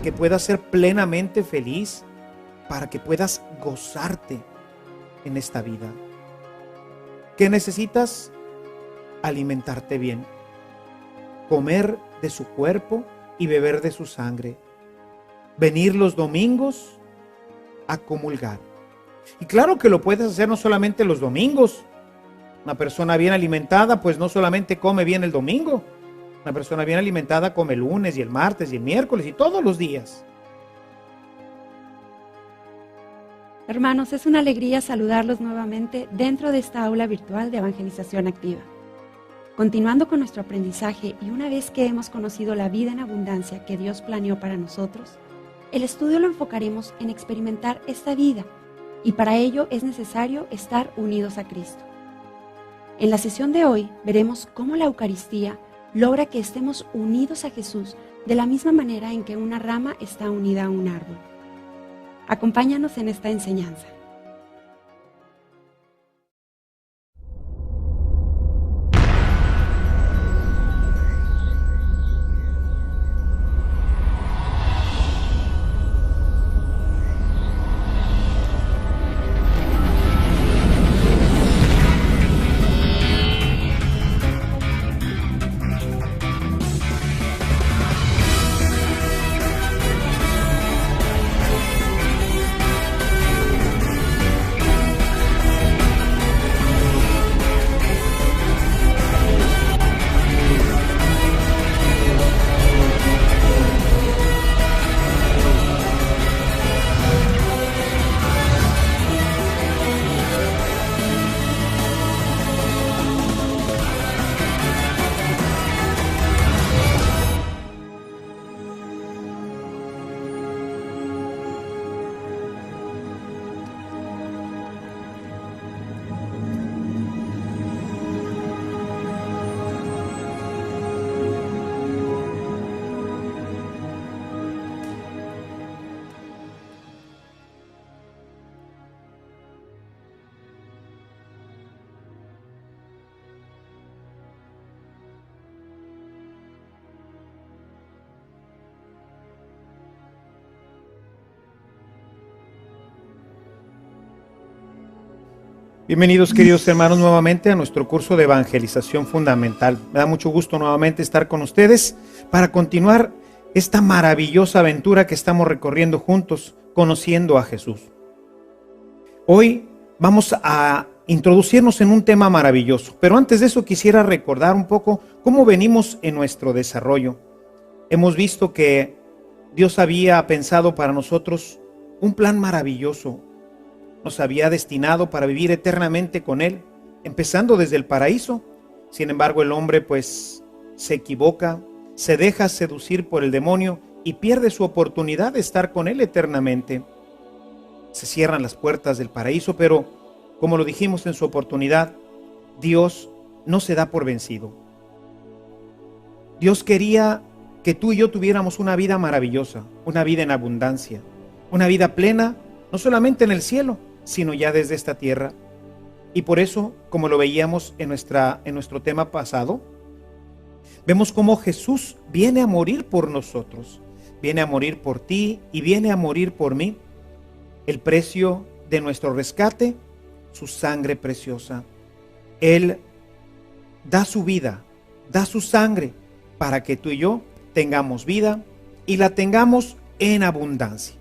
que puedas ser plenamente feliz, para que puedas gozarte en esta vida. ¿Qué necesitas? Alimentarte bien, comer de su cuerpo y beber de su sangre, venir los domingos a comulgar. Y claro que lo puedes hacer no solamente los domingos. Una persona bien alimentada pues no solamente come bien el domingo. Una persona bien alimentada come el lunes y el martes y el miércoles y todos los días. Hermanos, es una alegría saludarlos nuevamente dentro de esta aula virtual de Evangelización Activa. Continuando con nuestro aprendizaje y una vez que hemos conocido la vida en abundancia que Dios planeó para nosotros, el estudio lo enfocaremos en experimentar esta vida y para ello es necesario estar unidos a Cristo. En la sesión de hoy veremos cómo la Eucaristía logra que estemos unidos a Jesús de la misma manera en que una rama está unida a un árbol. Acompáñanos en esta enseñanza. Bienvenidos, queridos hermanos, nuevamente a nuestro curso de evangelización fundamental. Me da mucho gusto nuevamente estar con ustedes para continuar esta maravillosa aventura que estamos recorriendo juntos, conociendo a Jesús. Hoy vamos a introducirnos en un tema maravilloso, pero antes de eso quisiera recordar un poco cómo venimos en nuestro desarrollo. Hemos visto que Dios había pensado para nosotros un plan maravilloso. Nos había destinado para vivir eternamente con Él, empezando desde el paraíso. Sin embargo, el hombre pues se equivoca, se deja seducir por el demonio y pierde su oportunidad de estar con Él eternamente. Se cierran las puertas del paraíso, pero como lo dijimos en su oportunidad, Dios no se da por vencido. Dios quería que tú y yo tuviéramos una vida maravillosa, una vida en abundancia, una vida plena, no solamente en el cielo, sino ya desde esta tierra. Y por eso, como lo veíamos en nuestro tema pasado, vemos cómo Jesús viene a morir por nosotros, viene a morir por ti y viene a morir por mí. El precio de nuestro rescate, su sangre preciosa. Él da su vida, da su sangre para que tú y yo tengamos vida y la tengamos en abundancia.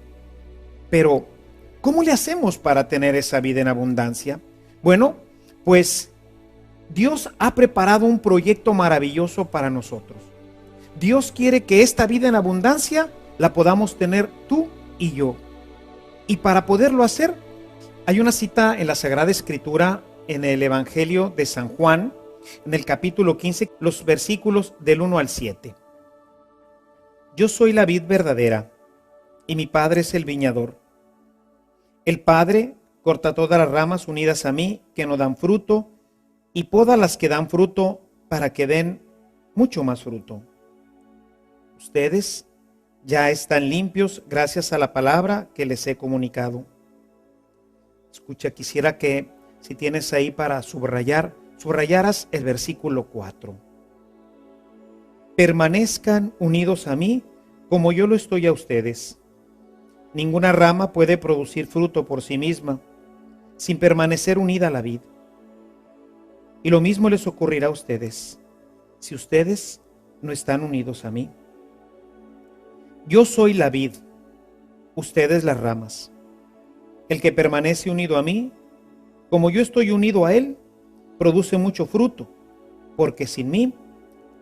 Pero ¿cómo le hacemos para tener esa vida en abundancia? Bueno, pues Dios ha preparado un proyecto maravilloso para nosotros. Dios quiere que esta vida en abundancia la podamos tener tú y yo. Y para poderlo hacer, hay una cita en la Sagrada Escritura, en el Evangelio de San Juan, en el capítulo 15, los versículos del 1 al 7. Yo soy la vid verdadera, y mi Padre es el viñador. El Padre corta todas las ramas unidas a mí que no dan fruto y poda las que dan fruto para que den mucho más fruto. Ustedes ya están limpios gracias a la palabra que les he comunicado. Escucha, quisiera que si tienes ahí para subrayaras el versículo 4. Permanezcan unidos a mí como yo lo estoy a ustedes. Ninguna rama puede producir fruto por sí misma, sin permanecer unida a la vid. Y lo mismo les ocurrirá a ustedes, si ustedes no están unidos a mí. Yo soy la vid, ustedes las ramas. El que permanece unido a mí, como yo estoy unido a él, produce mucho fruto, porque sin mí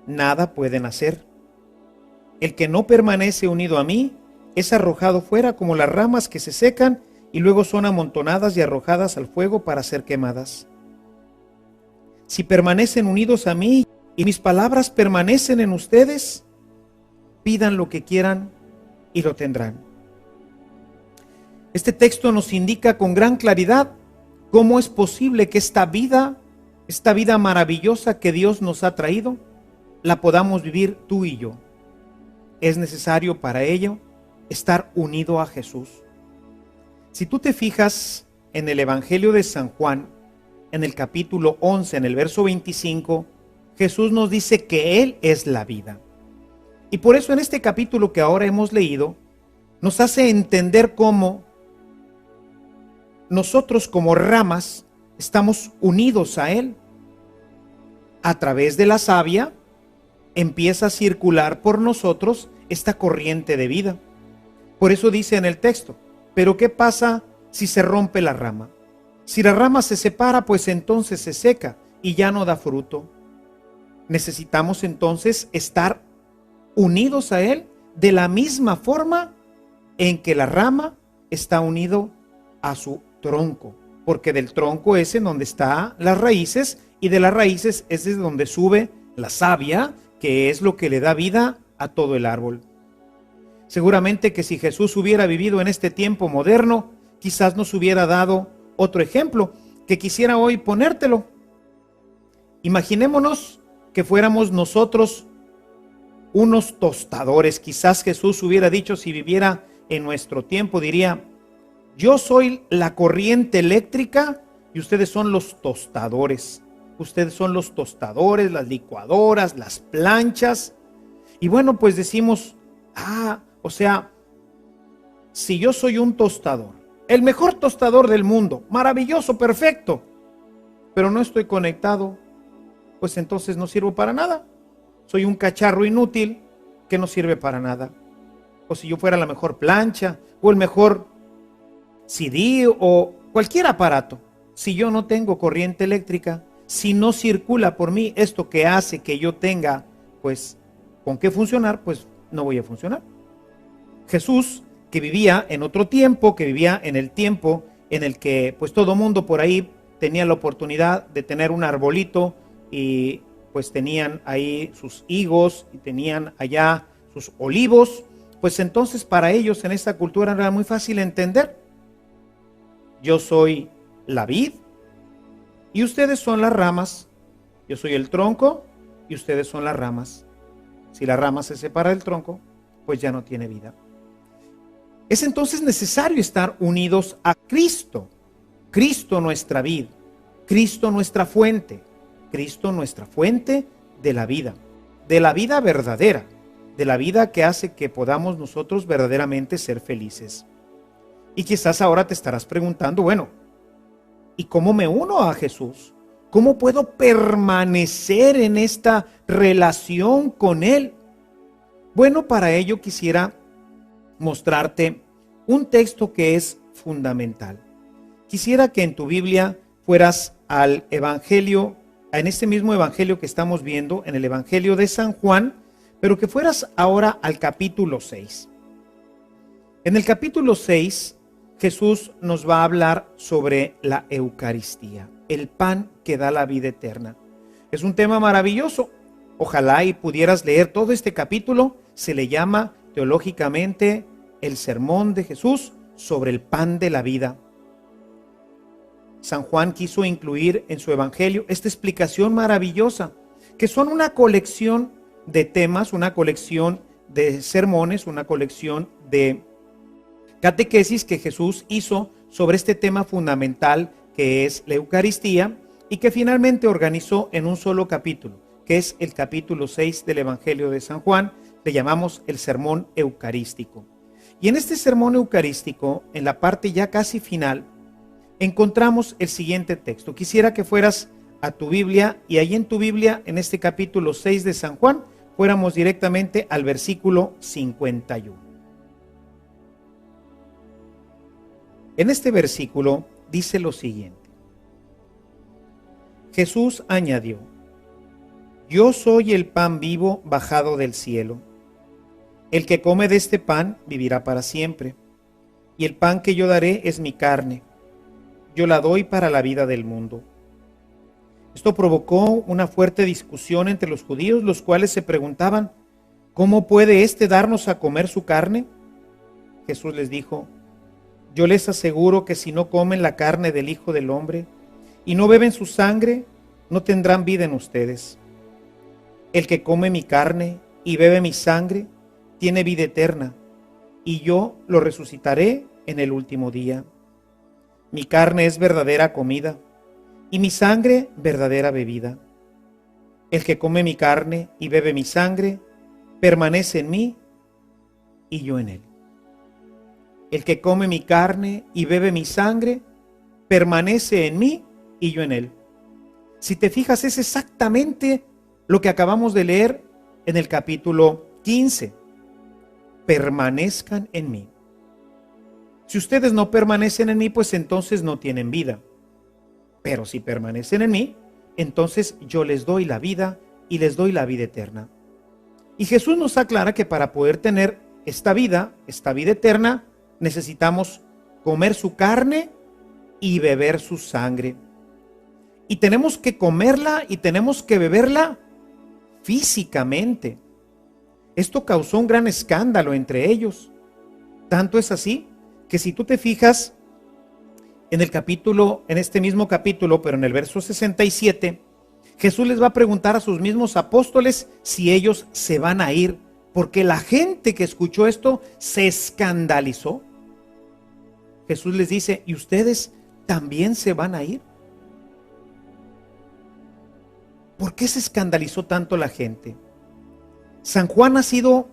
nada pueden hacer. El que no permanece unido a mí es arrojado fuera como las ramas que se secan y luego son amontonadas y arrojadas al fuego para ser quemadas. Si permanecen unidos a mí y mis palabras permanecen en ustedes, pidan lo que quieran y lo tendrán. Este texto nos indica con gran claridad cómo es posible que esta vida maravillosa que Dios nos ha traído, la podamos vivir tú y yo. Es necesario para ello estar unido a Jesús. Si tú te fijas en el Evangelio de San Juan, en el capítulo 11, en el verso 25, Jesús nos dice que Él es la vida. Y por eso en este capítulo que ahora hemos leído, nos hace entender cómo nosotros como ramas estamos unidos a Él. A través de la savia empieza a circular por nosotros esta corriente de vida. Por eso dice en el texto, pero ¿qué pasa si se rompe la rama? Si la rama se separa, pues entonces se seca y ya no da fruto. Necesitamos entonces estar unidos a Él de la misma forma en que la rama está unido a su tronco, porque del tronco es en donde están las raíces y de las raíces es de donde sube la savia, que es lo que le da vida a todo el árbol. Seguramente que si Jesús hubiera vivido en este tiempo moderno, quizás nos hubiera dado otro ejemplo que quisiera hoy ponértelo. Imaginémonos que fuéramos nosotros unos tostadores. Quizás Jesús hubiera dicho, si viviera en nuestro tiempo, diría: yo soy la corriente eléctrica y ustedes son los tostadores. Ustedes son los tostadores, las licuadoras, las planchas. Y bueno, pues decimos, o sea, si yo soy un tostador, el mejor tostador del mundo, maravilloso, perfecto, pero no estoy conectado, pues entonces no sirvo para nada. Soy un cacharro inútil que no sirve para nada. O si yo fuera la mejor plancha o el mejor CD o cualquier aparato, si yo no tengo corriente eléctrica, si no circula por mí esto que hace que yo tenga, pues, con qué funcionar, pues no voy a funcionar. Jesús, que vivía en otro tiempo, que vivía en el tiempo en el que pues todo mundo por ahí tenía la oportunidad de tener un arbolito y pues tenían ahí sus higos y tenían allá sus olivos, pues entonces para ellos en esta cultura era muy fácil entender. Yo soy la vid y ustedes son las ramas. Yo soy el tronco y ustedes son las ramas. Si la rama se separa del tronco, pues ya no tiene vida. Es entonces necesario estar unidos a Cristo. Cristo nuestra vid, Cristo nuestra fuente de la vida verdadera, de la vida que hace que podamos nosotros verdaderamente ser felices. Y quizás ahora te estarás preguntando, bueno, ¿y cómo me uno a Jesús? ¿Cómo puedo permanecer en esta relación con Él? Bueno, para ello quisiera mostrarte un texto que es fundamental. Quisiera que en tu Biblia fueras al Evangelio, en este mismo Evangelio que estamos viendo, en el Evangelio de San Juan, pero que fueras ahora al capítulo 6. En el capítulo 6, Jesús nos va a hablar sobre la Eucaristía, el pan que da la vida eterna. Es un tema maravilloso. Ojalá y pudieras leer todo este capítulo. Se le llama teológicamente el sermón de Jesús sobre el pan de la vida. San Juan quiso incluir en su evangelio esta explicación maravillosa, que son una colección de temas, una colección de sermones, una colección de catequesis que Jesús hizo sobre este tema fundamental que es la Eucaristía y que finalmente organizó en un solo capítulo, que es el capítulo 6 del Evangelio de San Juan, Le llamamos el sermón eucarístico. Y en este sermón eucarístico, en la parte ya casi final, encontramos el siguiente texto. Quisiera que fueras a tu Biblia y ahí en tu Biblia, en este capítulo 6 de San Juan, fuéramos directamente al versículo 51. En este versículo dice lo siguiente. Jesús añadió: Yo soy el pan vivo bajado del cielo. El que come de este pan vivirá para siempre, y el pan que yo daré es mi carne. Yo la doy para la vida del mundo. Esto provocó una fuerte discusión entre los judíos, los cuales se preguntaban: ¿cómo puede éste darnos a comer su carne? Jesús les dijo: Yo les aseguro que si no comen la carne del Hijo del Hombre y no beben su sangre, no tendrán vida en ustedes. El que come mi carne y bebe mi sangre tiene vida eterna, y yo lo resucitaré en el último día. Mi carne es verdadera comida, y mi sangre verdadera bebida. El que come mi carne y bebe mi sangre, permanece en mí, y yo en él. El que come mi carne y bebe mi sangre, permanece en mí, y yo en él. Si te fijas, es exactamente lo que acabamos de leer en el capítulo 15. Permanezcan en mí. Si ustedes no permanecen en mí, pues entonces no tienen vida. Pero si permanecen en mí, entonces yo les doy la vida y les doy la vida eterna. Y Jesús nos aclara que para poder tener esta vida eterna, necesitamos comer su carne y beber su sangre. Y tenemos que comerla y tenemos que beberla físicamente. Esto causó un gran escándalo entre ellos. Tanto es así que si tú te fijas en este mismo capítulo, pero en el verso 67, Jesús les va a preguntar a sus mismos apóstoles si ellos se van a ir, porque la gente que escuchó esto se escandalizó. Jesús les dice: ¿y ustedes también se van a ir? ¿Por qué se escandalizó tanto la gente? San Juan ha sido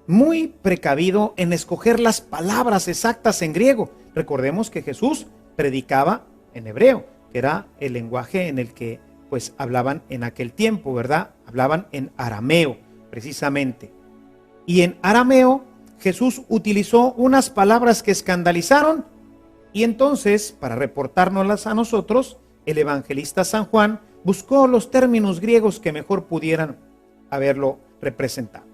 muy precavido en escoger las palabras exactas en griego. Recordemos que Jesús predicaba en hebreo, que era el lenguaje en el que pues hablaban en aquel tiempo, ¿verdad? Hablaban en arameo, precisamente. Y en arameo Jesús utilizó unas palabras que escandalizaron, y entonces, para reportárnoslas a nosotros, el evangelista San Juan buscó los términos griegos que mejor pudieran haberlo representado.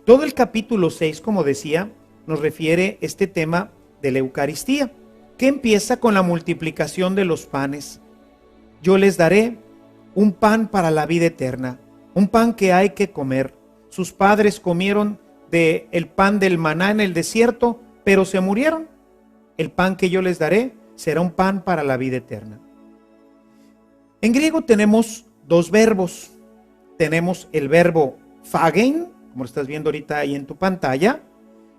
Todo el capítulo 6, como decía, nos refiere este tema de la Eucaristía, que empieza con la multiplicación de los panes. Yo les daré un pan para la vida eterna, un pan que hay que comer. Sus padres comieron del pan del maná en el desierto, pero se murieron. El pan que yo les daré será un pan para la vida eterna. En griego tenemos dos verbos. Tenemos el verbo phagein, como lo estás viendo ahorita ahí en tu pantalla.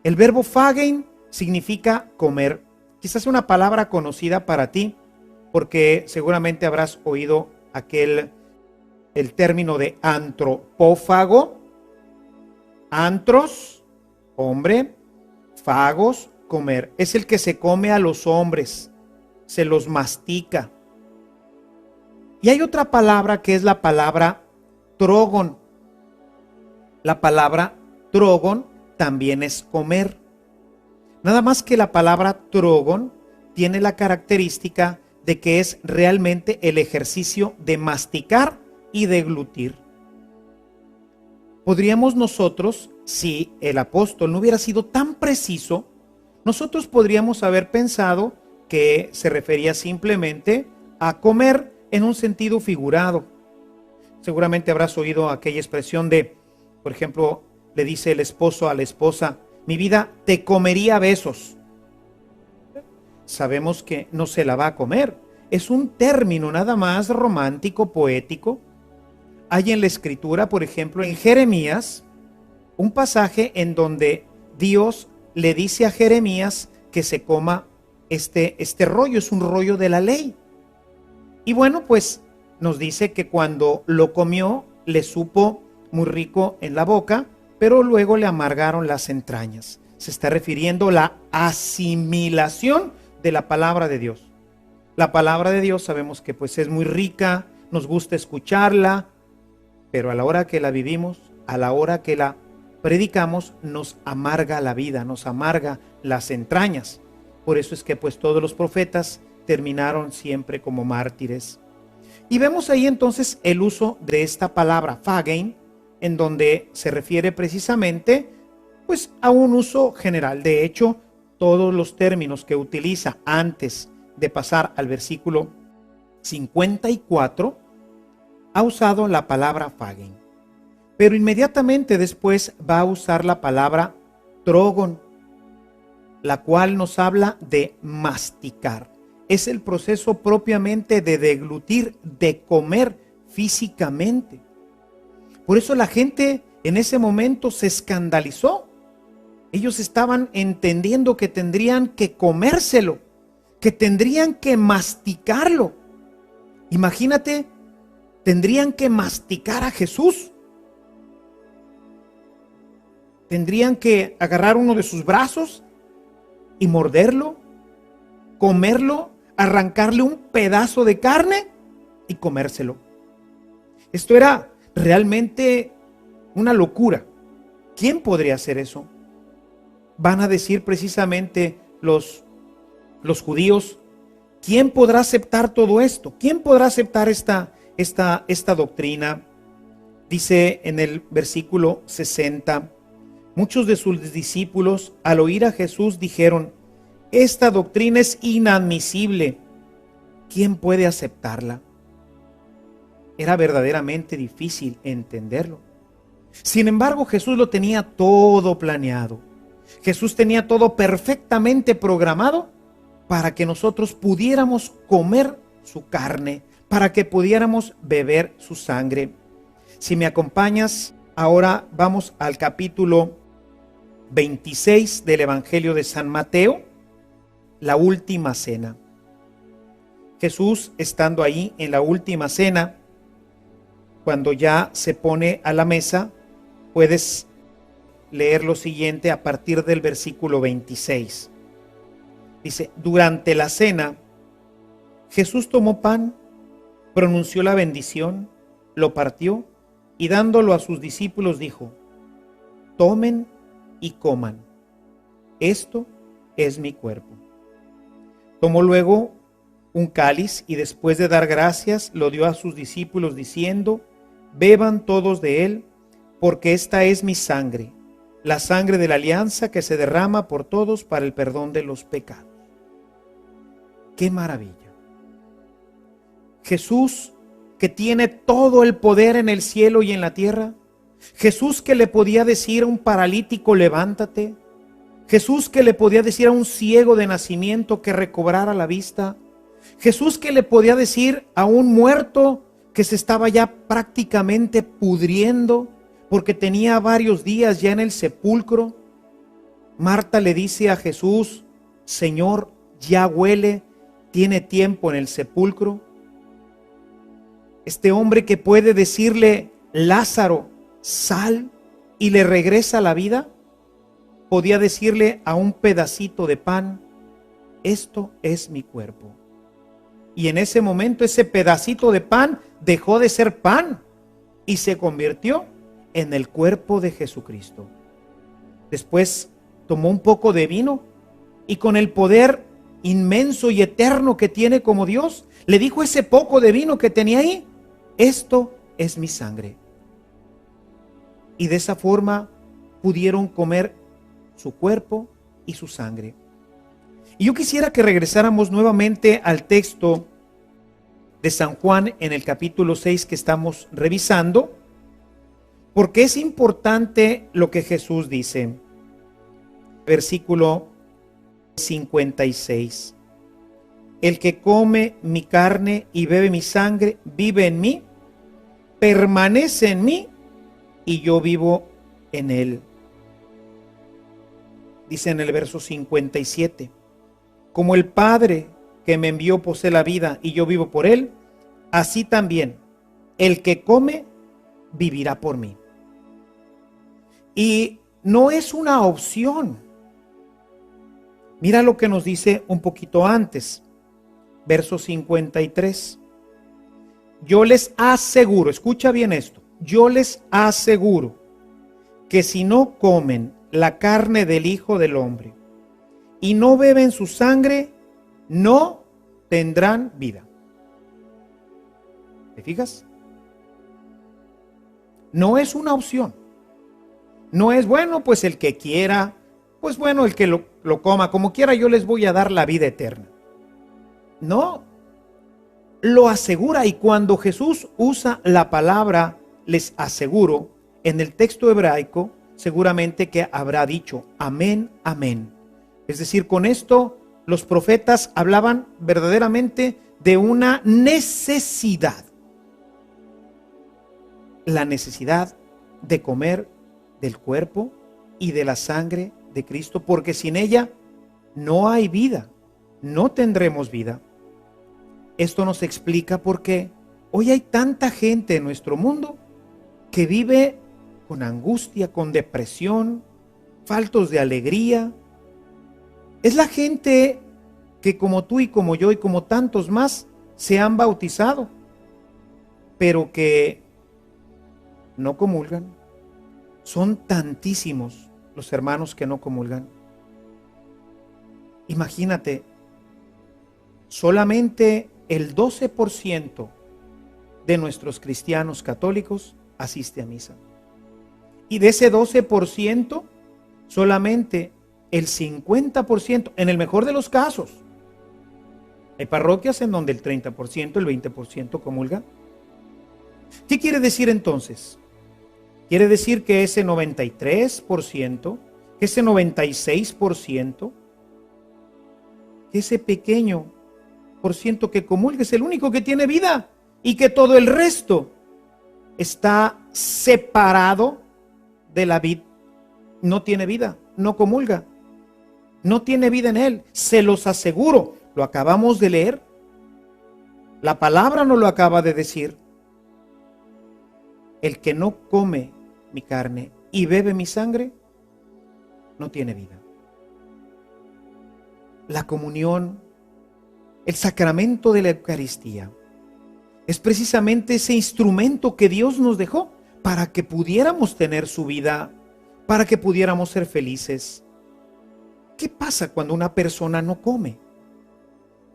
El verbo phagein significa comer. Quizás una palabra conocida para ti, porque seguramente habrás oído el término de antropófago. Antros, hombre, fagos, comer. Es el que se come a los hombres, se los mastica. Y hay otra palabra que es la palabra trogon. La palabra trogon también es comer. Nada más que la palabra trogon tiene la característica de que es realmente el ejercicio de masticar y deglutir. Podríamos nosotros, si el apóstol no hubiera sido tan preciso, nosotros podríamos haber pensado que se refería simplemente a comer en un sentido figurado. Seguramente habrás oído aquella expresión de, por ejemplo, le dice el esposo a la esposa: mi vida, te comería a besos. Sabemos que no se la va a comer. Es un término nada más romántico, poético. Hay en la escritura, por ejemplo, en Jeremías, un pasaje en donde Dios le dice a Jeremías que se coma este rollo, es un rollo de la ley. Y bueno, pues nos dice que cuando lo comió, le supo muy rico en la boca, pero luego le amargaron las entrañas. Se está refiriendo a la asimilación de la palabra de Dios. La palabra de Dios sabemos que pues es muy rica, nos gusta escucharla, pero a la hora que la vivimos, a la hora que la predicamos, nos amarga la vida, nos amarga las entrañas. Por eso es que pues todos los profetas terminaron siempre como mártires. Y vemos ahí entonces el uso de esta palabra phagein, en donde se refiere precisamente pues a un uso general. De hecho, todos los términos que utiliza antes de pasar al versículo 54, ha usado la palabra phagein. Pero inmediatamente después va a usar la palabra trogon, la cual nos habla de masticar. Es el proceso propiamente de deglutir, de comer físicamente. Por eso la gente en ese momento se escandalizó. Ellos estaban entendiendo que tendrían que comérselo, que tendrían que masticarlo. Imagínate, tendrían que masticar a Jesús. Tendrían que agarrar uno de sus brazos y morderlo, comerlo, arrancarle un pedazo de carne y comérselo. Esto era realmente una locura. ¿Quién podría hacer eso? Van a decir precisamente los judíos, ¿quién podrá aceptar todo esto? ¿Quién podrá aceptar esta doctrina? Dice en el versículo 60, muchos de sus discípulos al oír a Jesús dijeron, esta doctrina es inadmisible. ¿Quién puede aceptarla? Era verdaderamente difícil entenderlo. Sin embargo, Jesús lo tenía todo planeado. Jesús tenía todo perfectamente programado para que nosotros pudiéramos comer su carne, para que pudiéramos beber su sangre. Si me acompañas, ahora vamos al capítulo 26 del Evangelio de San Mateo, la última cena. Jesús, estando ahí en la última cena, cuando ya se pone a la mesa, puedes leer lo siguiente a partir del versículo 26. Dice, durante la cena, Jesús tomó pan, pronunció la bendición, lo partió y dándolo a sus discípulos dijo, tomen y coman, esto es mi cuerpo. Tomó luego un cáliz y después de dar gracias lo dio a sus discípulos diciendo, beban todos de él, porque esta es mi sangre, la sangre de la alianza que se derrama por todos para el perdón de los pecados. ¡Qué maravilla! Jesús, que tiene todo el poder en el cielo y en la tierra. Jesús, que le podía decir a un paralítico, levántate. Jesús, que le podía decir a un ciego de nacimiento que recobrara la vista. Jesús, que le podía decir a un muerto que se estaba ya prácticamente pudriendo porque tenía varios días ya en el sepulcro. Marta le dice a Jesús, Señor, ya huele, tiene tiempo en el sepulcro. Este hombre que puede decirle, Lázaro, sal, y le regresa la vida, podía decirle a un pedacito de pan, esto es mi cuerpo. Y en ese momento ese pedacito de pan dejó de ser pan y se convirtió en el cuerpo de Jesucristo. Después tomó un poco de vino y con el poder inmenso y eterno que tiene como Dios, le dijo ese poco de vino que tenía ahí, esto es mi sangre. Y de esa forma pudieron comer su cuerpo y su sangre. Y yo quisiera que regresáramos nuevamente al texto de San Juan en el capítulo 6 que estamos revisando, porque es importante lo que Jesús dice. Versículo 56. El que come mi carne y bebe mi sangre, vive en mí, permanece en mí y yo vivo en él. Dice en el verso 57, como el Padre que me envió posee la vida y yo vivo por él, así también el que come vivirá por mí. Y no es una opción. Mira lo que nos dice un poquito antes, verso 53. Yo les aseguro, escucha bien esto, yo les aseguro que si no comen la carne del Hijo del Hombre y no beben su sangre, no tendrán vida. ¿Te fijas? No es una opción. No es, bueno, pues el que quiera, pues bueno, el que lo coma, como quiera, yo les voy a dar la vida eterna. No, lo asegura. Y cuando Jesús usa la palabra, les aseguro, en el texto hebraico, seguramente que habrá dicho, amén, amén. Es decir, con esto los profetas hablaban verdaderamente de una necesidad. La necesidad de comer del cuerpo y de la sangre de Cristo, porque sin ella no hay vida, no tendremos vida. Esto nos explica por qué hoy hay tanta gente en nuestro mundo que vive con angustia, con depresión, faltos de alegría. Es la gente que como tú y como yo y como tantos más se han bautizado, pero que no comulgan. Son tantísimos los hermanos que no comulgan. Imagínate, solamente el 12% de nuestros cristianos católicos asiste a misa. Y de ese 12%, solamente el 50%, en el mejor de los casos. Hay parroquias en donde el 30%, el 20% comulga. ¿Qué quiere decir entonces? Quiere decir que ese 93%, que ese 96%, que ese pequeño por ciento que comulga es el único que tiene vida y que todo el resto está separado de la vida. No tiene vida, no comulga, no tiene vida en él. Se los aseguro, lo acabamos de leer. La palabra nos lo acaba de decir. El que no come mi carne y bebe mi sangre, no tiene vida. La comunión, el sacramento de la Eucaristía, es precisamente ese instrumento que Dios nos dejó para que pudiéramos tener su vida, para que pudiéramos ser felices. ¿Qué pasa cuando una persona no come?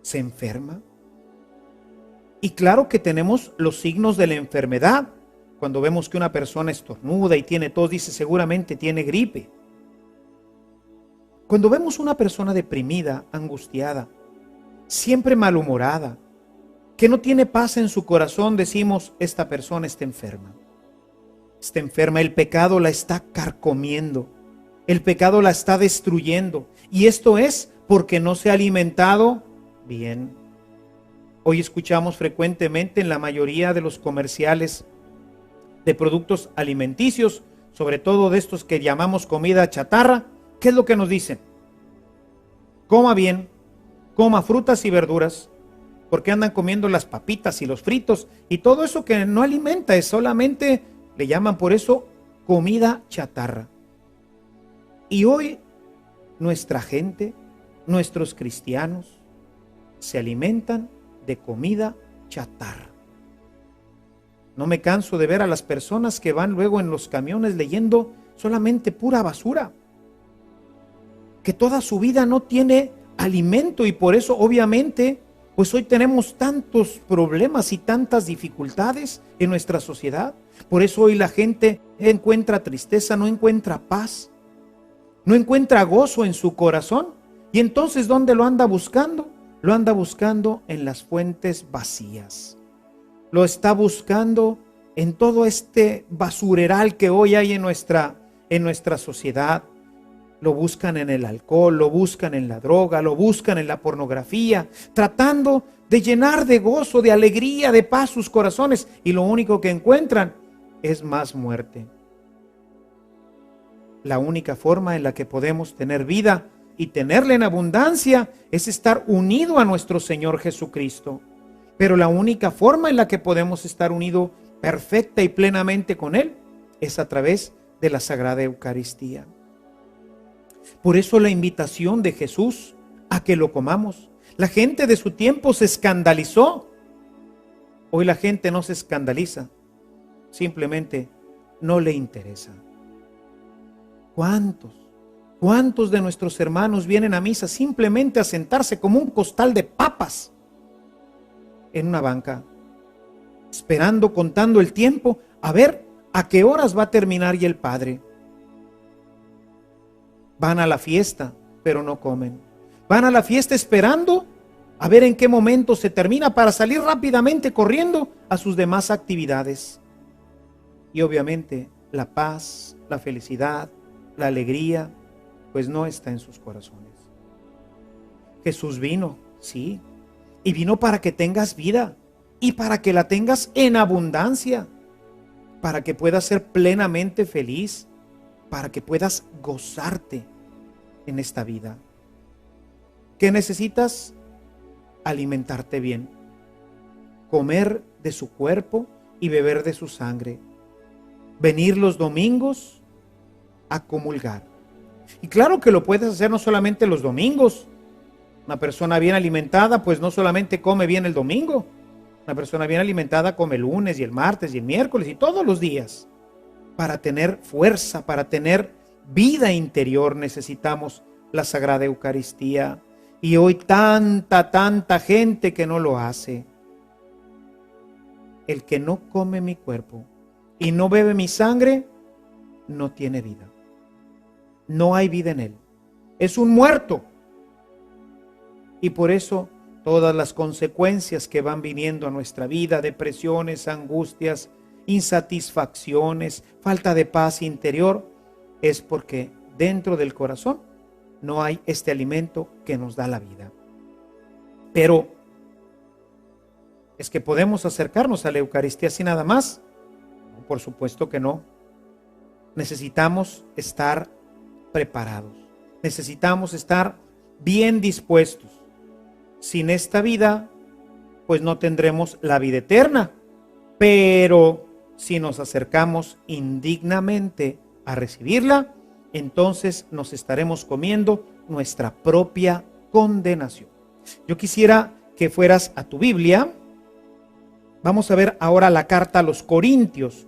¿Se enferma? Y claro que tenemos los signos de la enfermedad. Cuando vemos que una persona estornuda y tiene tos, dice seguramente tiene gripe. Cuando vemos una persona deprimida, angustiada, siempre malhumorada, que no tiene paz en su corazón, decimos, esta persona está enferma. Está enferma, el pecado la está carcomiendo, el pecado la está destruyendo. Y esto es porque no se ha alimentado bien. Hoy escuchamos frecuentemente en la mayoría de los comerciales de productos alimenticios, sobre todo de estos que llamamos comida chatarra, ¿qué es lo que nos dicen? Coma bien, coma frutas y verduras, porque andan comiendo las papitas y los fritos y todo eso que no alimenta, es solamente, le llaman por eso, comida chatarra. Y hoy nuestra gente, nuestros cristianos, se alimentan de comida chatarra. No me canso de ver a las personas que van luego en los camiones leyendo solamente pura basura, que toda su vida no tiene alimento y por eso obviamente pues hoy tenemos tantos problemas y tantas dificultades en nuestra sociedad. Por eso hoy la gente encuentra tristeza, no encuentra paz, no encuentra gozo en su corazón. Y entonces ¿dónde lo anda buscando? Lo anda buscando en las fuentes vacías. Lo está buscando en todo este basureral que hoy hay en nuestra sociedad. Lo buscan en el alcohol, lo buscan en la droga, lo buscan en la pornografía, tratando de llenar de gozo, de alegría, de paz sus corazones. Y lo único que encuentran es más muerte. La única forma en la que podemos tener vida y tenerla en abundancia es estar unido a nuestro Señor Jesucristo. Pero la única forma en la que podemos estar unidos perfecta y plenamente con Él es a través de la Sagrada Eucaristía. Por eso la invitación de Jesús a que lo comamos. La gente de su tiempo se escandalizó. Hoy la gente no se escandaliza, simplemente no le interesa. ¿Cuántos de nuestros hermanos vienen a misa simplemente a sentarse como un costal de papas en una banca, esperando, contando el tiempo, a ver a qué horas va a terminar y el Padre? Van a la fiesta, pero no comen. Van a la fiesta esperando a ver en qué momento se termina para salir rápidamente corriendo a sus demás actividades. Y obviamente la paz, la felicidad, la alegría, pues no está en sus corazones. Jesús vino, sí, y vino para que tengas vida y para que la tengas en abundancia, para que puedas ser plenamente feliz, para que puedas gozarte en esta vida. ¿Qué necesitas? Alimentarte bien, comer de su cuerpo y beber de su sangre, venir los domingos a comulgar. Y claro que lo puedes hacer no solamente los domingos. Una persona bien alimentada pues no solamente come bien el domingo. Una persona bien alimentada come el lunes y el martes y el miércoles y todos los días. Para tener fuerza, para tener vida interior necesitamos la Sagrada Eucaristía. Y hoy tanta gente que no lo hace. El que no come mi cuerpo y no bebe mi sangre, no tiene vida. No hay vida en él. Es un muerto. Y por eso todas las consecuencias que van viniendo a nuestra vida, depresiones, angustias, insatisfacciones, falta de paz interior, es porque dentro del corazón no hay este alimento que nos da la vida. Pero, ¿es que podemos acercarnos a la Eucaristía así nada más? Por supuesto que no. Necesitamos estar preparados. Necesitamos estar bien dispuestos. Sin esta vida, pues no tendremos la vida eterna. Pero si nos acercamos indignamente a recibirla, entonces nos estaremos comiendo nuestra propia condenación. Yo quisiera que fueras a tu Biblia. Vamos a ver ahora la carta a los Corintios.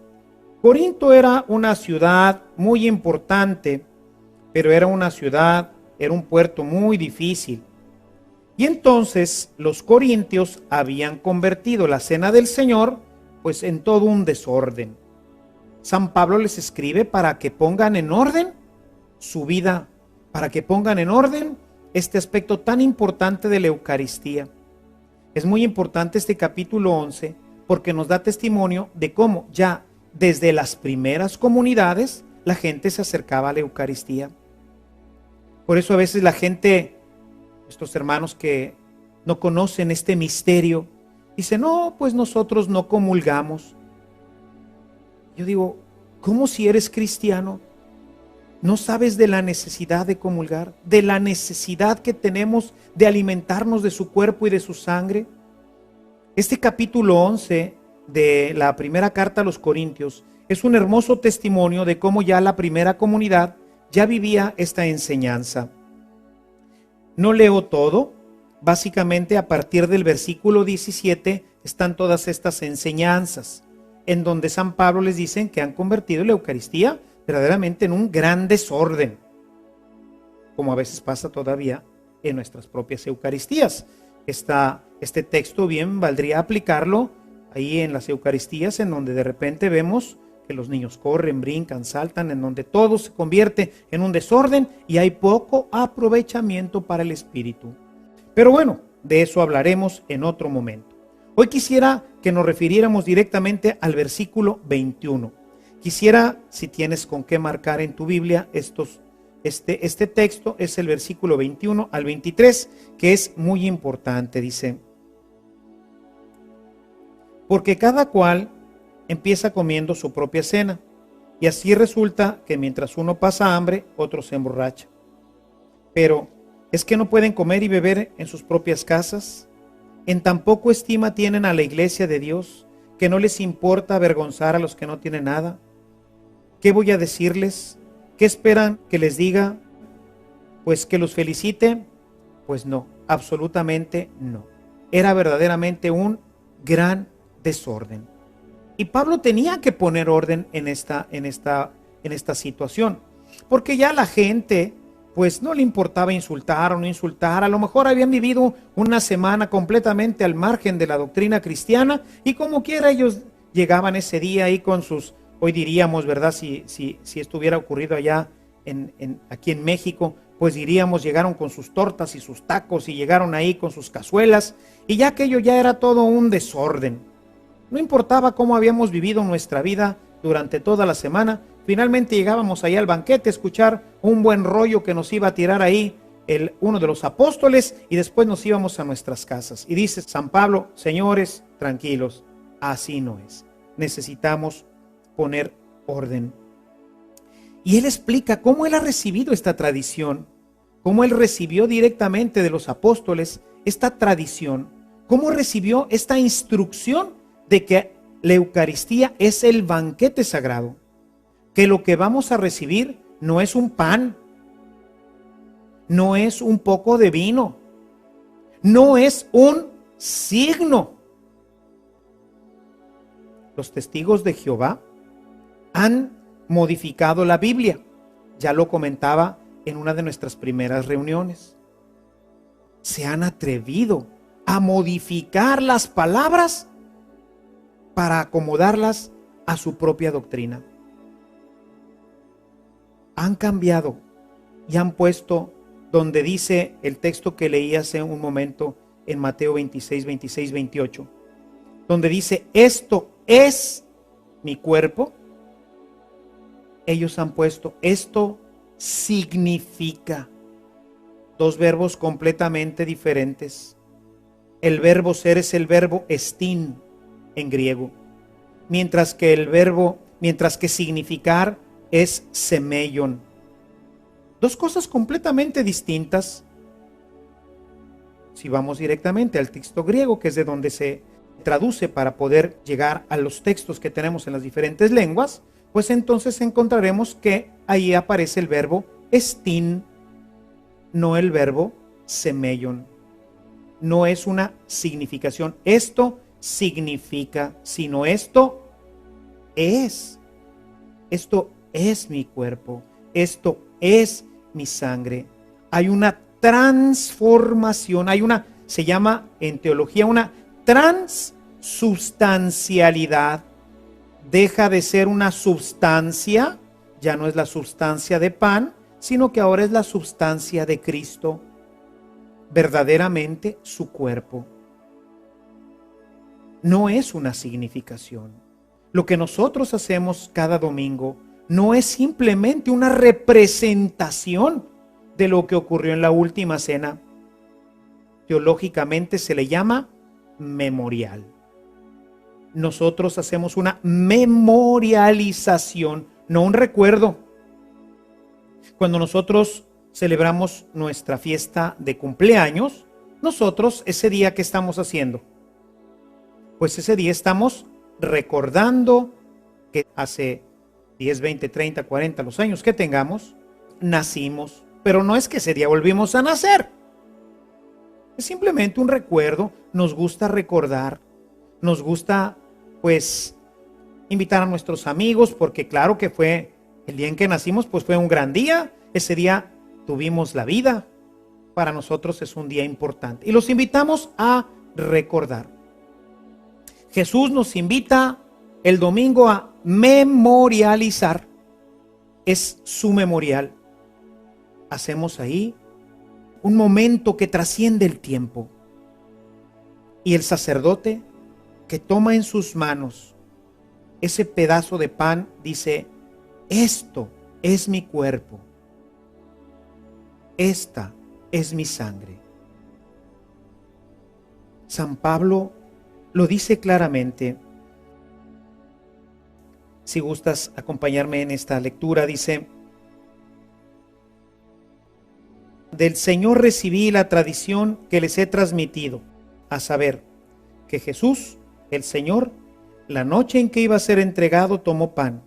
Corinto era una ciudad muy importante, pero era una ciudad, era un puerto muy difícil. Y entonces los corintios habían convertido la cena del Señor pues en todo un desorden. San Pablo les escribe para que pongan en orden su vida, para que pongan en orden este aspecto tan importante de la Eucaristía. Es muy importante este capítulo 11 porque nos da testimonio de cómo ya desde las primeras comunidades la gente se acercaba a la Eucaristía. Por eso a veces la gente, estos hermanos que no conocen este misterio, dicen, no, pues nosotros no comulgamos. Yo digo, ¿cómo si eres cristiano no sabes de la necesidad de comulgar? De la necesidad que tenemos de alimentarnos de su cuerpo y de su sangre. Este capítulo 11 de la primera carta a los Corintios es un hermoso testimonio de cómo ya la primera comunidad ya vivía esta enseñanza. No leo todo, básicamente a partir del versículo 17 están todas estas enseñanzas, en donde San Pablo les dice que han convertido la Eucaristía verdaderamente en un gran desorden, como a veces pasa todavía en nuestras propias Eucaristías. Este texto bien valdría aplicarlo ahí en las Eucaristías, en donde de repente vemos que los niños corren, brincan, saltan, en donde todo se convierte en un desorden y hay poco aprovechamiento para el espíritu. Pero bueno, de eso hablaremos en otro momento. Hoy quisiera que nos refiriéramos directamente al versículo 21. Quisiera, si tienes con qué marcar en tu Biblia este texto, es el versículo 21 al 23, que es muy importante, dice: porque cada cual empieza comiendo su propia cena, y así resulta que mientras uno pasa hambre, otro se emborracha. Pero, ¿es que no pueden comer y beber en sus propias casas? En tan poco estima tienen a la iglesia de Dios, que no les importa avergonzar a los que no tienen nada. ¿Qué voy a decirles? ¿Qué esperan que les diga? Pues que los felicite. Pues no, absolutamente no. Era verdaderamente un gran desorden. Y Pablo tenía que poner orden en esta situación, porque ya la gente pues no le importaba insultar o no insultar. A lo mejor habían vivido una semana completamente al margen de la doctrina cristiana, y como quiera ellos llegaban ese día ahí con sus, hoy diríamos, ¿verdad? Si esto hubiera ocurrido allá aquí en México, pues diríamos, llegaron con sus tortas y sus tacos, y llegaron ahí con sus cazuelas, y ya aquello ya era todo un desorden. No importaba cómo habíamos vivido nuestra vida durante toda la semana, finalmente llegábamos ahí al banquete a escuchar un buen rollo que nos iba a tirar ahí uno de los apóstoles, y después nos íbamos a nuestras casas. Y dice San Pablo: señores, tranquilos, así no es. Necesitamos poner orden. Y él explica cómo él ha recibido esta tradición, cómo él recibió directamente de los apóstoles esta tradición, cómo recibió esta instrucción de que la Eucaristía es el banquete sagrado, que lo que vamos a recibir no es un pan, no es un poco de vino, no es un signo. Los testigos de Jehová han modificado la Biblia. Ya lo comentaba en una de nuestras primeras reuniones. Se han atrevido a modificar las palabras para acomodarlas a su propia doctrina. Han cambiado y han puesto donde dice el texto que leí hace un momento en Mateo 26, 26, 28, donde dice: esto es mi cuerpo. Ellos han puesto: esto significa. Dos verbos completamente diferentes. El verbo ser es el verbo estin en griego, mientras que significar es semeion. Dos cosas completamente distintas. Si vamos directamente al texto griego, que es de donde se traduce para poder llegar a los textos que tenemos en las diferentes lenguas, pues entonces encontraremos que ahí aparece el verbo estin, no el verbo semeion. No es una significación. Esto significa, sino esto es. Esto es mi cuerpo. Esto es mi sangre. Hay una transformación, se llama en teología una transubstancialidad. Deja de ser una substancia, ya no es la substancia de pan, sino que ahora es la substancia de Cristo, verdaderamente su cuerpo. No es una significación. Lo que nosotros hacemos cada domingo no es simplemente una representación de lo que ocurrió en la última cena. Teológicamente se le llama memorial. Nosotros hacemos una memorialización, no un recuerdo. Cuando nosotros celebramos nuestra fiesta de cumpleaños, nosotros ese día, ¿qué estamos haciendo? Pues ese día estamos recordando que hace 10, 20, 30, 40, los años que tengamos, nacimos. Pero no es que ese día volvimos a nacer. Es simplemente un recuerdo. Nos gusta recordar. Nos gusta, pues, invitar a nuestros amigos, porque claro que fue el día en que nacimos, pues fue un gran día. Ese día tuvimos la vida. Para nosotros es un día importante. Y los invitamos a recordar. Jesús nos invita el domingo a memorializar. Es su memorial. Hacemos ahí un momento que trasciende el tiempo. Y el sacerdote que toma en sus manos ese pedazo de pan dice: esto es mi cuerpo. Esta es mi sangre. San Pablo lo dice claramente. Si gustas acompañarme en esta lectura, dice: del Señor recibí la tradición que les he transmitido, a saber, que Jesús, el Señor, la noche en que iba a ser entregado, tomó pan,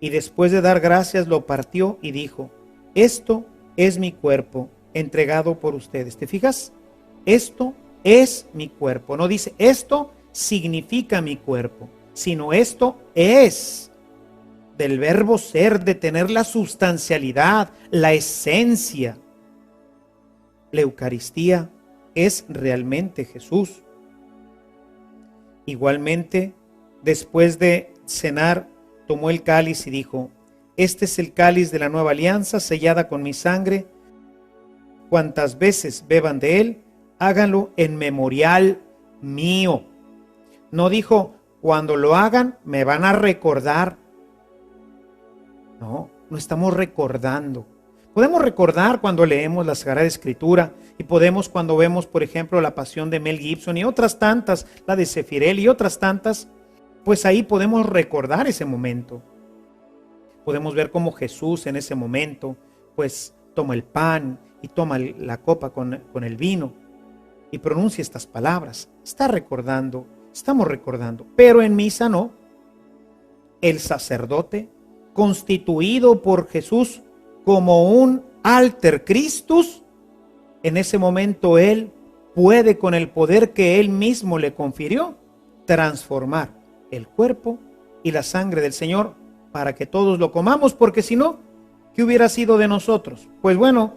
y después de dar gracias lo partió y dijo: esto es mi cuerpo entregado por ustedes. ¿Te fijas? Esto es mi cuerpo. No dice esto significa mi cuerpo, sino esto es, del verbo ser, de tener la sustancialidad, la esencia. La Eucaristía es realmente Jesús. Igualmente, después de cenar, tomó el cáliz y dijo: este es el cáliz de la nueva alianza sellada con mi sangre. Cuantas veces beban de él, háganlo en memorial mío. No dijo: cuando lo hagan me van a recordar. No, no estamos recordando. Podemos recordar cuando leemos la Sagrada Escritura y podemos cuando vemos, por ejemplo, la Pasión de Mel Gibson y otras tantas, la de Sefirel y otras tantas, pues ahí podemos recordar ese momento. Podemos ver cómo Jesús en ese momento, pues toma el pan y toma la copa con el vino y pronuncia estas palabras. Está recordando, estamos recordando, pero en misa no. El sacerdote, constituido por Jesús como un alter Christus, en ese momento él puede, con el poder que él mismo le confirió, transformar el cuerpo y la sangre del Señor para que todos lo comamos, porque si no, ¿qué hubiera sido de nosotros? Pues bueno,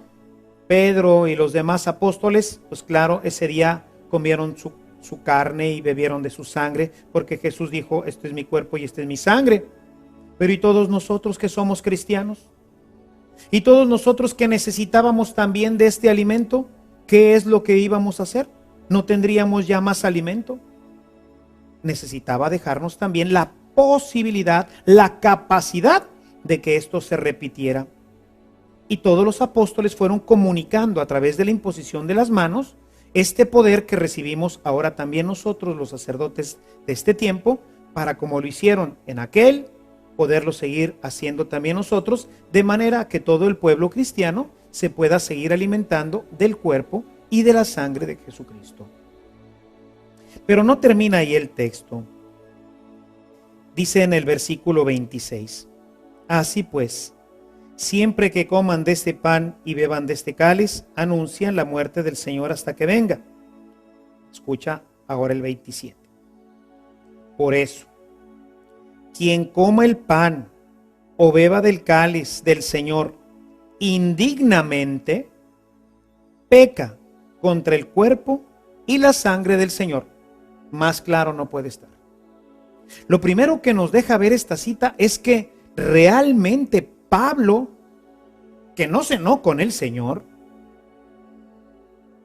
Pedro y los demás apóstoles, pues claro, ese día comieron su carne y bebieron de su sangre, porque Jesús dijo: este es mi cuerpo y esta es mi sangre. Pero ¿y todos nosotros que somos cristianos? ¿Y todos nosotros que necesitábamos también de este alimento? ¿Qué es lo que íbamos a hacer? ¿No tendríamos ya más alimento? Necesitaba dejarnos también la posibilidad, la capacidad de que esto se repitiera. Y todos los apóstoles fueron comunicando a través de la imposición de las manos este poder que recibimos ahora también nosotros, los sacerdotes de este tiempo, para, como lo hicieron en aquel, poderlo seguir haciendo también nosotros, de manera que todo el pueblo cristiano se pueda seguir alimentando del cuerpo y de la sangre de Jesucristo. Pero no termina ahí el texto. Dice en el versículo 26: así pues, siempre que coman de este pan y beban de este cáliz, anuncian la muerte del Señor hasta que venga. Escucha ahora el 27. Por eso, quien coma el pan o beba del cáliz del Señor indignamente, peca contra el cuerpo y la sangre del Señor. Más claro no puede estar. Lo primero que nos deja ver esta cita es que realmente Pablo, que no cenó con el Señor,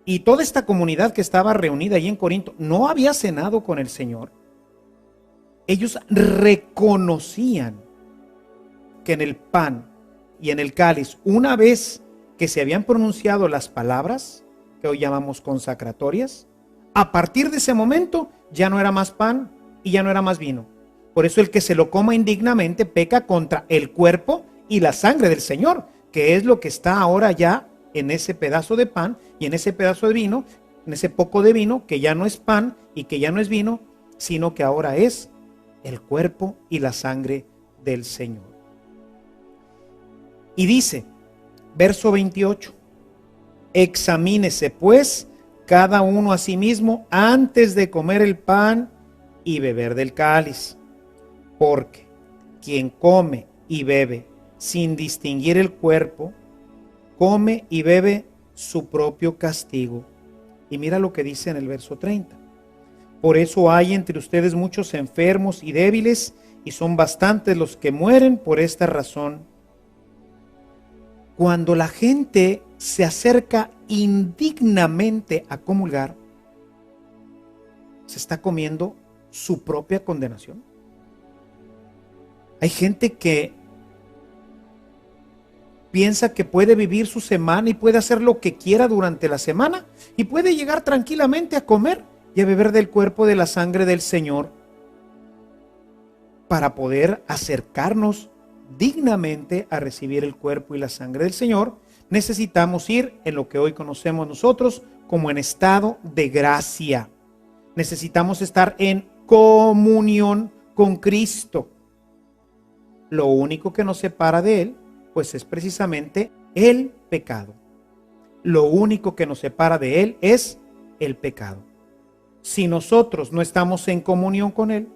y toda esta comunidad que estaba reunida ahí en Corinto, no había cenado con el Señor. Ellos reconocían que en el pan y en el cáliz, una vez que se habían pronunciado las palabras, que hoy llamamos consacratorias, a partir de ese momento ya no era más pan y ya no era más vino. Por eso el que se lo coma indignamente peca contra el cuerpo y la sangre del Señor, que es lo que está ahora ya en ese pedazo de pan y en ese pedazo de vino, en ese poco de vino que ya no es pan y que ya no es vino, sino que ahora es el cuerpo y la sangre del Señor. Y dice, verso 28, examínese pues cada uno a sí mismo antes de comer el pan y beber del cáliz, porque quien come y bebe sin distinguir el cuerpo, come y bebe su propio castigo. Y mira lo que dice en el verso 30. Por eso hay entre ustedes muchos enfermos y débiles, y son bastantes los que mueren por esta razón. Cuando la gente se acerca indignamente a comulgar, se está comiendo su propia condenación. Hay gente que piensa que puede vivir su semana y puede hacer lo que quiera durante la semana y puede llegar tranquilamente a comer y a beber del cuerpo de la sangre del Señor. Para poder acercarnos dignamente a recibir el cuerpo y la sangre del Señor, necesitamos ir en lo que hoy conocemos nosotros como en estado de gracia. Necesitamos estar en comunión con Cristo. Lo único que nos separa de Él, pues es precisamente el pecado. Lo único que nos separa de Él es el pecado. Si nosotros no estamos en comunión con Él,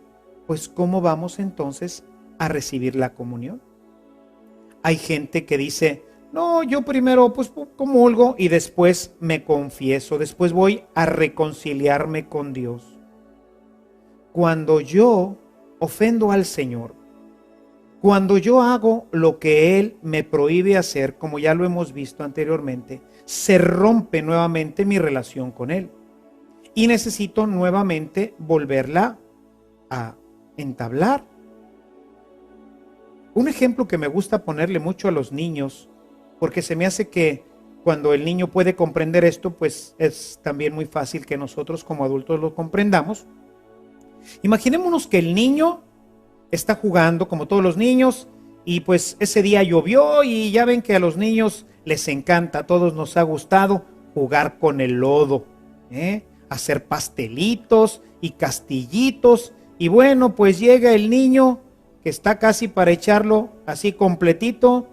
pues ¿cómo vamos entonces a recibir la comunión? Hay gente que dice, no, yo primero pues comulgo y después me confieso, después voy a reconciliarme con Dios. Cuando yo ofendo al Señor, cuando yo hago lo que Él me prohíbe hacer, como ya lo hemos visto anteriormente, se rompe nuevamente mi relación con Él y necesito nuevamente volverla a entablar. Un ejemplo que me gusta ponerle mucho a los niños, porque se me hace que cuando el niño puede comprender esto, pues es también muy fácil que nosotros como adultos lo comprendamos. Imaginémonos que el niño está jugando como todos los niños y pues ese día llovió y ya ven que a los niños les encanta, a todos nos ha gustado jugar con el lodo, hacer pastelitos y castillitos. Y bueno, pues llega el niño que está casi para echarlo así completito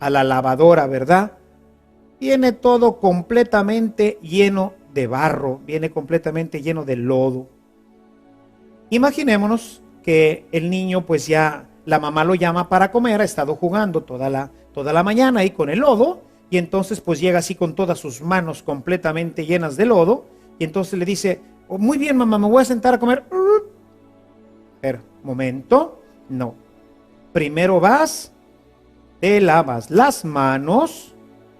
a la lavadora, ¿verdad? Viene todo completamente lleno de barro, viene completamente lleno de lodo. Imaginémonos que el niño pues ya la mamá lo llama para comer, ha estado jugando toda la mañana ahí con el lodo y entonces pues llega así con todas sus manos completamente llenas de lodo y entonces le dice, oh, muy bien mamá, me voy a sentar a comer. Pero, momento, no. Primero vas, te lavas las manos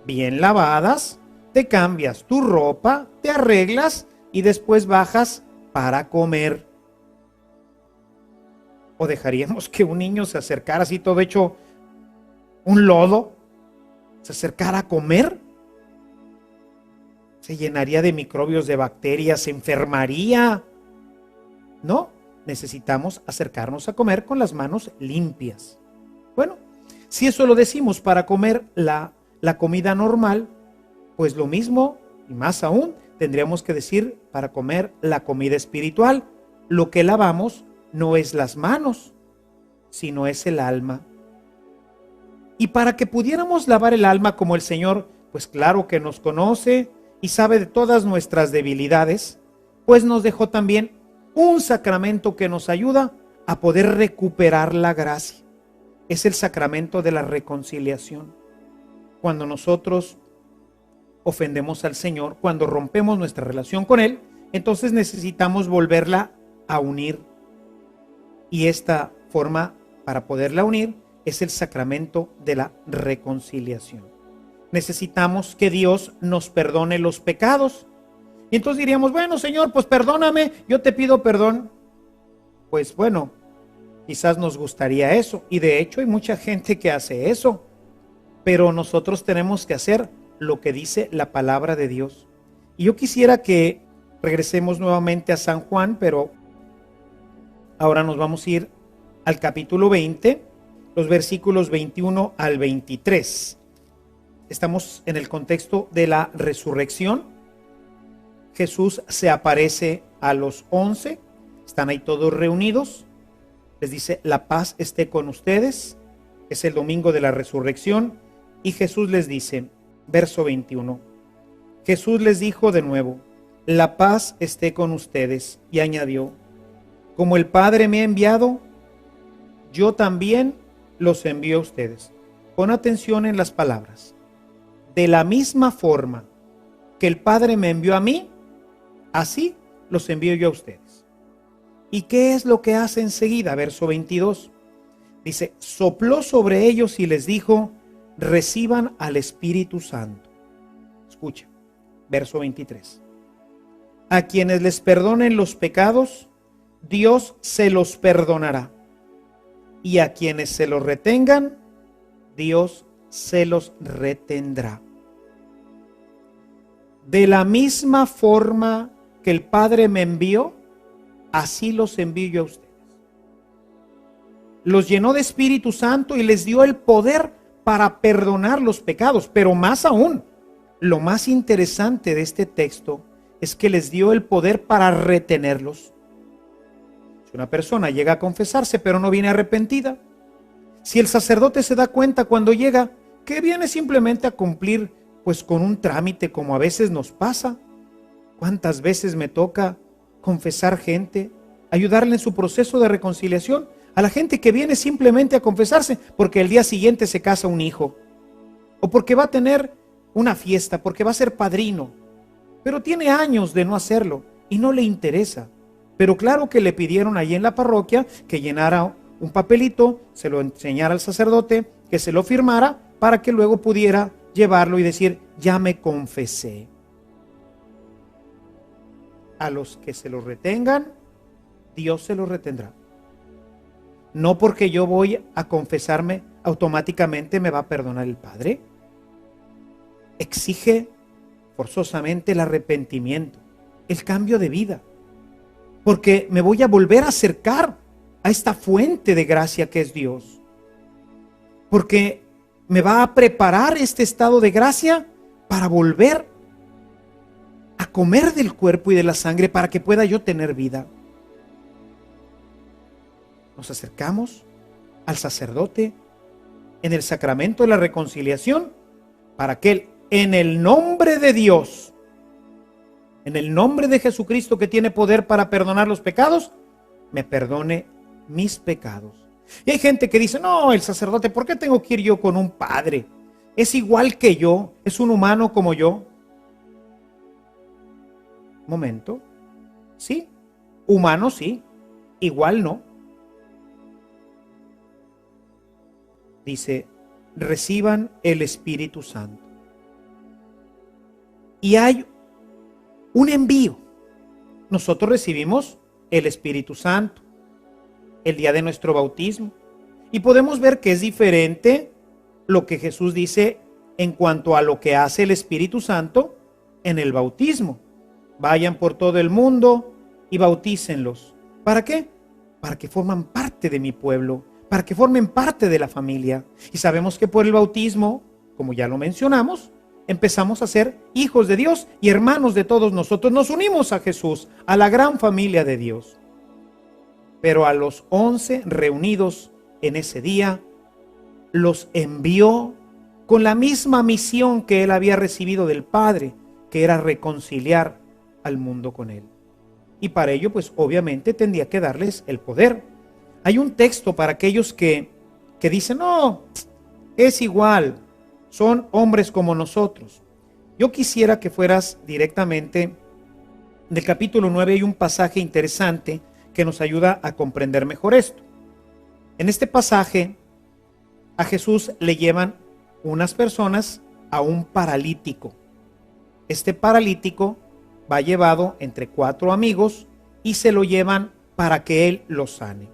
bien lavadas, te cambias tu ropa, te arreglas y después bajas para comer. ¿O dejaríamos que un niño se acercara así todo hecho un lodo? ¿Se acercara a comer? Se llenaría de microbios, de bacterias, se enfermaría. No, necesitamos acercarnos a comer con las manos limpias. Bueno, si eso lo decimos para comer la comida normal, pues lo mismo y más aún tendríamos que decir para comer la comida espiritual. Lo que lavamos no es las manos, sino es el alma. Y para que pudiéramos lavar el alma como el Señor, pues claro que nos conoce y sabe de todas nuestras debilidades, pues nos dejó también un sacramento que nos ayuda a poder recuperar la gracia. Es el sacramento de la reconciliación. Cuando nosotros ofendemos al Señor, cuando rompemos nuestra relación con Él, entonces necesitamos volverla a unir. Y esta forma para poderla unir es el sacramento de la reconciliación. Necesitamos que Dios nos perdone los pecados. Y entonces diríamos, bueno Señor, pues perdóname, yo te pido perdón. Pues bueno, quizás nos gustaría eso. Y de hecho hay mucha gente que hace eso. Pero nosotros tenemos que hacer lo que dice la palabra de Dios. Y yo quisiera que regresemos nuevamente a San Juan, pero ahora nos vamos a ir al capítulo 20, los versículos 21 al 23. Estamos en el contexto de la resurrección. Jesús se aparece a los 11, están ahí todos reunidos. Les dice, la paz esté con ustedes. Es el domingo de la resurrección. Y Jesús les dice, verso 21, Jesús les dijo de nuevo, la paz esté con ustedes. Y añadió, como el Padre me ha enviado, yo también los envío a ustedes. Pon atención en las palabras. De la misma forma que el Padre me envió a mí, así los envío yo a ustedes. ¿Y qué es lo que hace enseguida? Verso 22. Dice, sopló sobre ellos y les dijo, reciban al Espíritu Santo. Escucha, verso 23. A quienes les perdonen los pecados, Dios se los perdonará. Y a quienes se los retengan, Dios se los retendrá. De la misma forma que el Padre me envió, así los envío yo a ustedes. Los llenó de Espíritu Santo y les dio el poder para perdonar los pecados. Pero más aún, lo más interesante de este texto es que les dio el poder para retenerlos. Si una persona llega a confesarse pero no viene arrepentida, Si el sacerdote se da cuenta cuando llega que viene simplemente a cumplir pues con un trámite, como a veces nos pasa. ¿Cuántas veces me toca confesar gente, ayudarle en su proceso de reconciliación a la gente que viene simplemente a confesarse porque el día siguiente se casa un hijo, o porque va a tener una fiesta, porque va a ser padrino, pero tiene años de no hacerlo y no le interesa? Pero claro que le pidieron allí en la parroquia que llenara un papelito, se lo enseñara al sacerdote, que se lo firmara para que luego pudiera llevarlo y decir, ya me confesé. A los que se lo retengan, Dios se lo retendrá. No porque yo voy a confesarme, automáticamente me va a perdonar el Padre. Exige forzosamente el arrepentimiento, el cambio de vida, porque me voy a volver a acercar a esta fuente de gracia que es Dios, porque me va a preparar este estado de gracia para volver a comer del cuerpo y de la sangre para que pueda yo tener vida. Nos acercamos al sacerdote en el sacramento de la reconciliación para que Él, en el nombre de Dios, en el nombre de Jesucristo que tiene poder para perdonar los pecados, me perdone mis pecados. Y hay gente que dice, no, el sacerdote, ¿por qué tengo que ir yo con un padre? Es igual que yo, es un humano como yo. Momento, sí, humano sí, igual no. Dice, reciban el Espíritu Santo. Y hay un envío. Nosotros recibimos el Espíritu Santo el día de nuestro bautismo. Y podemos ver que es diferente lo que Jesús dice en cuanto a lo que hace el Espíritu Santo en el bautismo. Vayan por todo el mundo y bautícenlos. ¿Para qué? Para que forman parte de mi pueblo, para que formen parte de la familia. Y sabemos que por el bautismo, como ya lo mencionamos, empezamos a ser hijos de Dios y hermanos de todos nosotros. Nos unimos a Jesús, a la gran familia de Dios. Pero a los 11 reunidos en ese día, los envió con la misma misión que él había recibido del Padre, que era reconciliar al mundo con él. Y para ello, pues obviamente tendría que darles el poder. Hay un texto para aquellos que dicen, no, es igual, son hombres como nosotros. Yo quisiera que fueras directamente del capítulo 9, hay un pasaje interesante que nos ayuda a comprender mejor esto. En este pasaje, a Jesús le llevan unas personas a un paralítico. Este paralítico va llevado entre 4 amigos y se lo llevan para que él lo sane.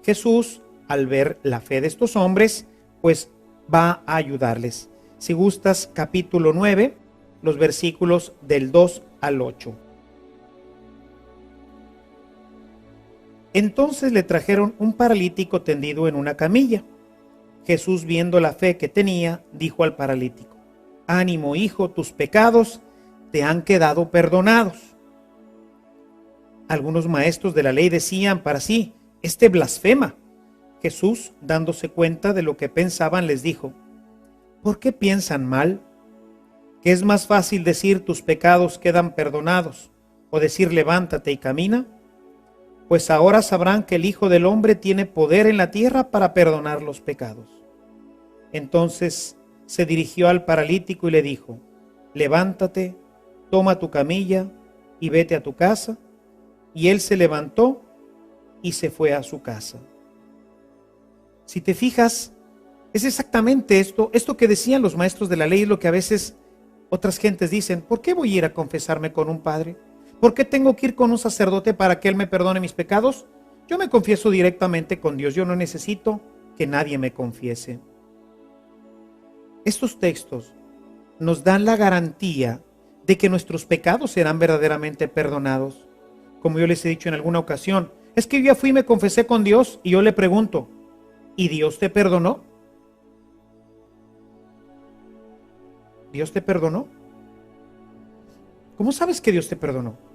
Jesús, al ver la fe de estos hombres, pues va a ayudarles. Si gustas, capítulo 9, los versículos del 2 al 8. Entonces le trajeron un paralítico tendido en una camilla. Jesús, viendo la fe que tenía, dijo al paralítico, ánimo, hijo, tus pecados te han quedado perdonados. Algunos maestros de la ley decían para sí, este blasfema. Jesús, dándose cuenta de lo que pensaban, les dijo, ¿por qué piensan mal? ¿Que es más fácil decir tus pecados quedan perdonados o decir levántate y camina? Pues ahora sabrán que el Hijo del Hombre tiene poder en la tierra para perdonar los pecados. Entonces se dirigió al paralítico y le dijo, levántate, toma tu camilla y vete a tu casa. Y él se levantó y se fue a su casa. Si te fijas, es exactamente esto que decían los maestros de la ley, lo que a veces otras gentes dicen, ¿por qué voy a ir a confesarme con un padre? ¿Por qué tengo que ir con un sacerdote para que él me perdone mis pecados? Yo me confieso directamente con Dios, yo no necesito que nadie me confiese. Estos textos nos dan la garantía de que nuestros pecados serán verdaderamente perdonados. Como yo les he dicho en alguna ocasión, es que yo ya fui y me confesé con Dios y yo le pregunto, ¿y Dios te perdonó? ¿Dios te perdonó? ¿Cómo sabes que Dios te perdonó?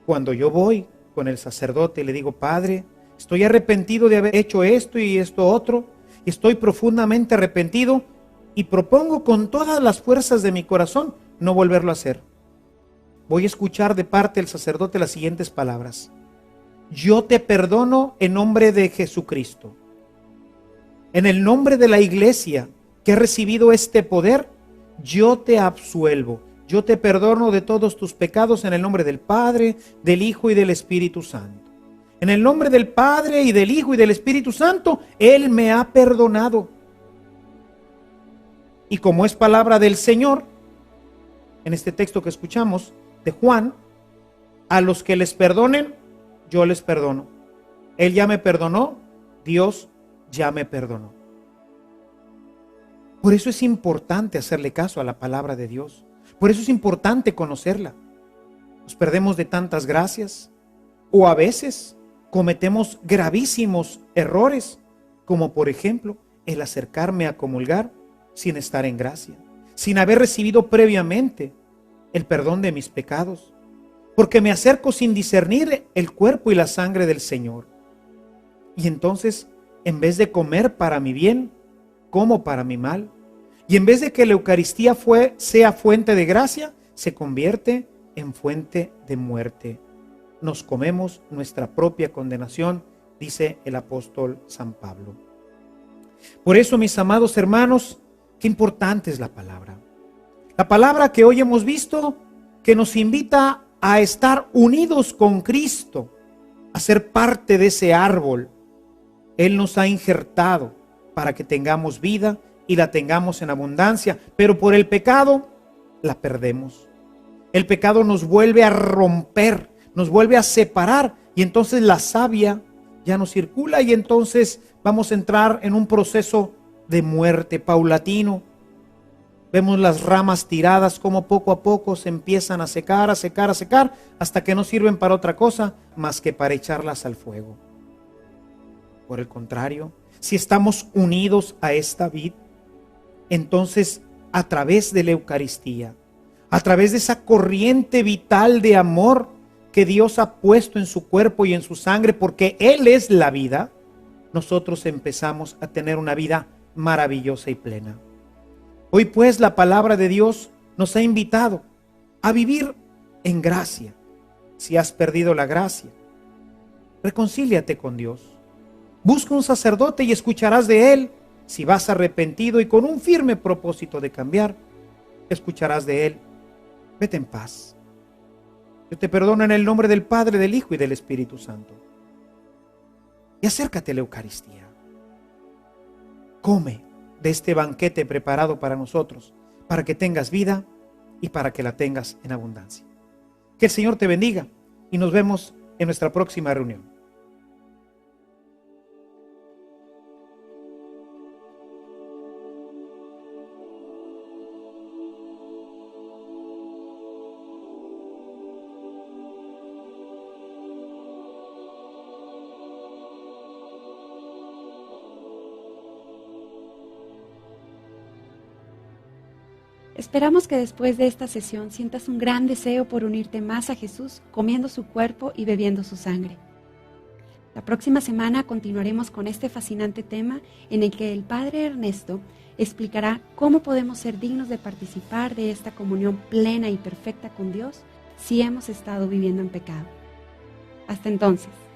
Cuando yo voy con el sacerdote y le digo, Padre, Estoy arrepentido de haber hecho esto y esto otro. Estoy profundamente arrepentido y propongo con todas las fuerzas de mi corazón no volverlo a hacer. Voy a escuchar de parte del sacerdote las siguientes palabras. Yo te perdono en nombre de Jesucristo. En el nombre de la iglesia que ha recibido este poder, yo te absuelvo. Yo te perdono de todos tus pecados en el nombre del Padre, del Hijo y del Espíritu Santo. En el nombre del Padre y del Hijo y del Espíritu Santo, Él me ha perdonado. Y como es palabra del Señor, en este texto que escuchamos de Juan, a los que les perdonen, yo les perdono. Él ya me perdonó, Dios ya me perdonó. Por eso es importante hacerle caso a la palabra de Dios. Por eso es importante conocerla. Nos perdemos de tantas gracias, o a veces cometemos gravísimos errores, como por ejemplo el acercarme a comulgar sin estar en gracia, sin haber recibido previamente el perdón de mis pecados, porque me acerco sin discernir el cuerpo y la sangre del Señor. Y entonces, en vez de comer para mi bien, como para mi mal. Y en vez de que la Eucaristía sea fuente de gracia, se convierte en fuente de muerte. Nos comemos nuestra propia condenación, dice el apóstol San Pablo. Por eso, mis amados hermanos, qué importante es la palabra. La palabra que hoy hemos visto, que nos invita a estar unidos con Cristo, a ser parte de ese árbol. Él nos ha injertado para que tengamos vida y la tengamos en abundancia, pero por el pecado la perdemos. El pecado nos vuelve a romper, nos vuelve a separar, y entonces la savia ya no circula, y entonces vamos a entrar en un proceso de muerte paulatino. Vemos las ramas tiradas como poco a poco se empiezan a secar, hasta que no sirven para otra cosa más que para echarlas al fuego. Por el contrario, si estamos unidos a esta vid, entonces a través de la Eucaristía, a través de esa corriente vital de amor que Dios ha puesto en su cuerpo y en su sangre, porque Él es la vida, nosotros empezamos a tener una vida maravillosa y plena. Hoy pues la palabra de Dios nos ha invitado a vivir en gracia. Si has perdido la gracia, reconcíliate con Dios. Busca un sacerdote y escucharás de él. Si vas arrepentido y con un firme propósito de cambiar, escucharás de él. Vete en paz. Yo te perdono en el nombre del Padre, del Hijo y del Espíritu Santo. Y acércate a la Eucaristía. Come de este banquete preparado para nosotros, para que tengas vida y para que la tengas en abundancia. Que el Señor te bendiga y nos vemos en nuestra próxima reunión. Esperamos que después de esta sesión sientas un gran deseo por unirte más a Jesús, comiendo su cuerpo y bebiendo su sangre. La próxima semana continuaremos con este fascinante tema en el que el Padre Ernesto explicará cómo podemos ser dignos de participar de esta comunión plena y perfecta con Dios si hemos estado viviendo en pecado. Hasta entonces.